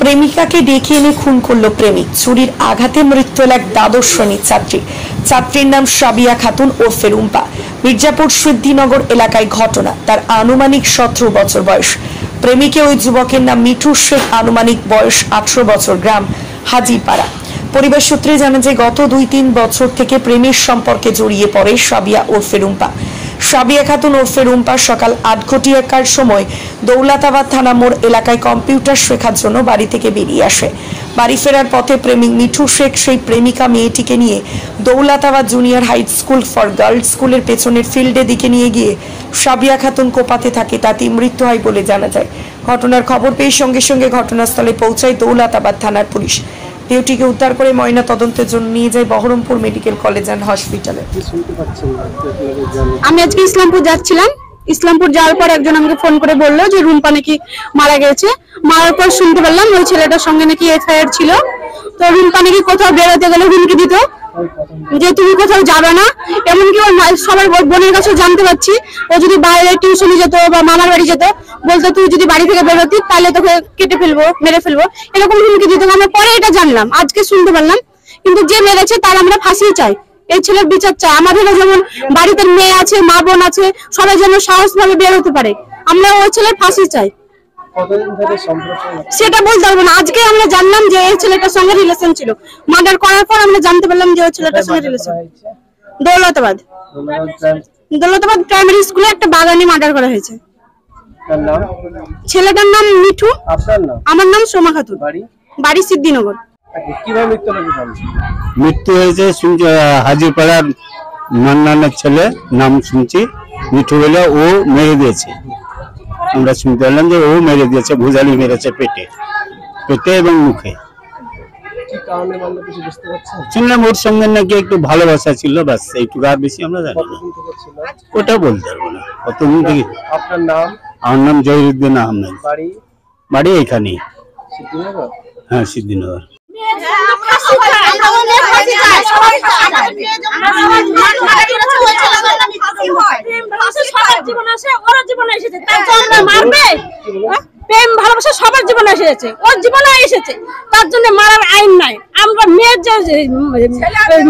প্রেমিকাকে ডেকে এনে খুন করল প্রেমিক। চুরির আঘাতে মৃত্যু হল এক দ্বাদশ শ্রেণীর ছাত্রী। ছাত্রীর নাম সাবিয়া খাতুন ওরফে রুম্পা। মির্জাপুর সিদ্ধিনগর এলাকায় ঘটনা। তার আনুমানিক 17 বছর বয়স। প্রেমিকে ওই যুবকের নাম মিঠু শেখ, আনুমানিক বয়স 18 বছর, গ্রাম হাজিপাড়া। পরিবার সূত্রে জানা যায় গত 2-3 বছর থেকে প্রেমের সম্পর্কে জড়িয়ে পড়ে সাবিয়া ওরফে রুম্পা। সাবিয়া খাতুন ওরফে রুম্পা সকাল 8 ঘটিকার সময় দৌলতাবাদ থানা মোড় এলাকায় কম্পিউটার শেখার জন্য বাড়ি থেকে বেরিয়ে আসে। বাড়ি ফেরার পথে প্রেমিক মিঠু শেখ সেই প্রেমিকা মেয়েটিকে নিয়ে Daulatabad junior high school for girls স্কুলের পেছনের ফিল্ডের দিকে নিয়ে গিয়ে সাবিয়া খাতুন কোপাতে থাকে। তাতে মৃত্যু হয় বলে জানা যায়। ঘটনার খবর পেয়ে সঙ্গে সঙ্গে ঘটনাস্থলে পৌঁছায় দৌলতাবাদ থানার পুলিশ। দেহটিকে উদ্ধার করে ময়না তদন্তের জন্য নিয়ে যায় বহরমপুর মেডিকেল কলেজ অ্যান্ড হসপিটালে। আমি আজকে ইসলামপুর যাচ্ছিলাম। ইসলামপুর যাওয়ার পর একজন আমাকে ফোন করে বললো যে রুম্পা নাকি মারা গেছে। মারার পর শুনতে পারলাম ওই ছেলেটার সঙ্গে নাকি এফআইআর ছিল। তো রুম্পা নাকি কোথাও বেরোতে গেলে হুমকি দিত যে তুমি কোথাও যাবে না। এমনকি ওর সবার বোনের কাছে জানতে পারছি ও যদি বাইরে টিউশনে যেত বা মামার বাড়ি যেত, বলতো তুই যদি বাড়ি থেকে বেরোতি তাহলে তোকে কেটে ফেলবো, মেরে ফেলবো, এরকম হুমকি দিত। আমরা পরে এটা জানলাম, আজকে শুনতে পারলাম। কিন্তু যে মেরেছে তার আমরা ফাঁসি চাই, এই ছেলের বিচার চাই। আমাদের যেমন বাড়িতে মেয়ে আছে, মা বোন আছে, সবাই যেন সাহস ভাবে বের হতে পারে। আমরা ওই ছেলের ফাঁসি চাই। সেটা বলতে পারবো না। আজকে আমরা জানলাম যে এই ছেলেটার সঙ্গে রিলেশন ছিল। মার্ডার করার পর আমরা জানতে পারলাম যে ওই ছেলেটার সঙ্গে রিলেশন। দৌলতাবাদ প্রাইমারি স্কুলে একটা বাগানে মার্ডার করা হয়েছে। ছেলেটার নাম মিঠু। আমার নাম সোমা খাতুন, বাড়ি সিদ্ধিনগর। মৃত্যু হয়েছে হাজিপাড়ার মান্নানের ছেলে, নাম শুনছি মিঠু বলে, ও মেরে দিয়েছে। আমরা শুনতে পেলাম যে ও মেরে দিয়েছে, ভুজালি মেরেছে পেটে এবং মুখে। শুনলাম ওর সঙ্গে নাকি একটু ভালোবাসা ছিল, ব্যাস এইটুকু, আর বেশি আমরা জানি না। ওটা বলতে পারবো না কতদিন থেকে। আপনার নাম? আমার নাম জহিরুদ্দিন আহমেদ, বাড়ি এখানেই। হ্যাঁ, সিদ্ধিনগর। প্রেম ভালোবাসা সবার জীবনে এসেছে, ওর জীবনে এসেছে, তার জন্য মারার আইন নাই। আমরা মেয়ের যে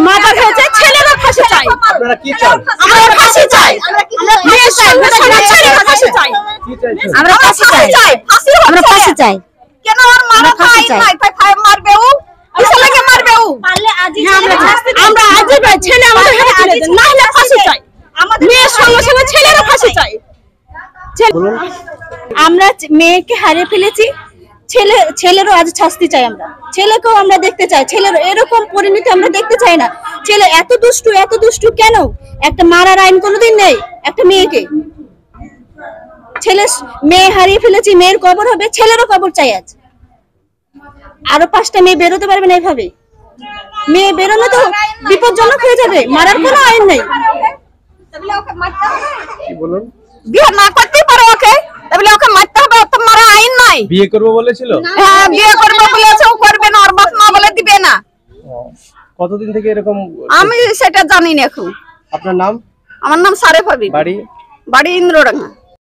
মার্ডার হয়েছে, ছেলেরও ফাঁসি চাই। আপনারা কি চান? আমরা ফাঁসি চাই, মেয়ের সঙ্গে সঙ্গে ছেলেরও ফাঁসি চাই। আমরা ফাঁসি চাই, আমরা ফাঁসি চাই। কেন ওর মারা আইন নাই? মারবে ও, ছেলেকে মারবে ও। আমরা আজই ভাই ছেলে আমাদের হেরে তুলে দেন, না হলে ফাঁসি চাই। মেয়ের সঙ্গে সঙ্গে ছেলেরও ফাঁসি চাই। আমরা মেয়েকে হারিয়ে ফেলেছি, ছেলেরও আজ শাস্তি চাই। আমরা ছেলেকেও আমরা দেখতে চাই, ছেলের এরকম পরিণতি আমরা দেখতে চাই না। ছেলে এত দুষ্টু কেন? একটা মারার আইন কোনোদিন নেই একটা মেয়েকে। মেয়ে হারিয়ে ফেলেছি, মেয়ের কবর হবে, ছেলেরও কবর চাই আজ। আরো 5টা মেয়ে বেরোতে পারবে না এইভাবে। মেয়ে বেরোলে তো বিপজ্জনক হয়ে যাবে। মারার কোনো আইন নেই। বিয়ে না করতে পারো ওকে, তাহলে ওকে মারতে হবে। তো মারা আইন নাই। বিয়ে করব বলেছিল? হ্যাঁ, বিয়ে করবে বলেছে, ও করবে না, ওর বাপ মা বলে দিবে না। কতদিন থেকে এরকম? আমি সেটা জানি না এখন। আপনার নাম? আমার নাম সারেফ হাবিব, বাড়ি ইন্দ্রডাঙ্গা।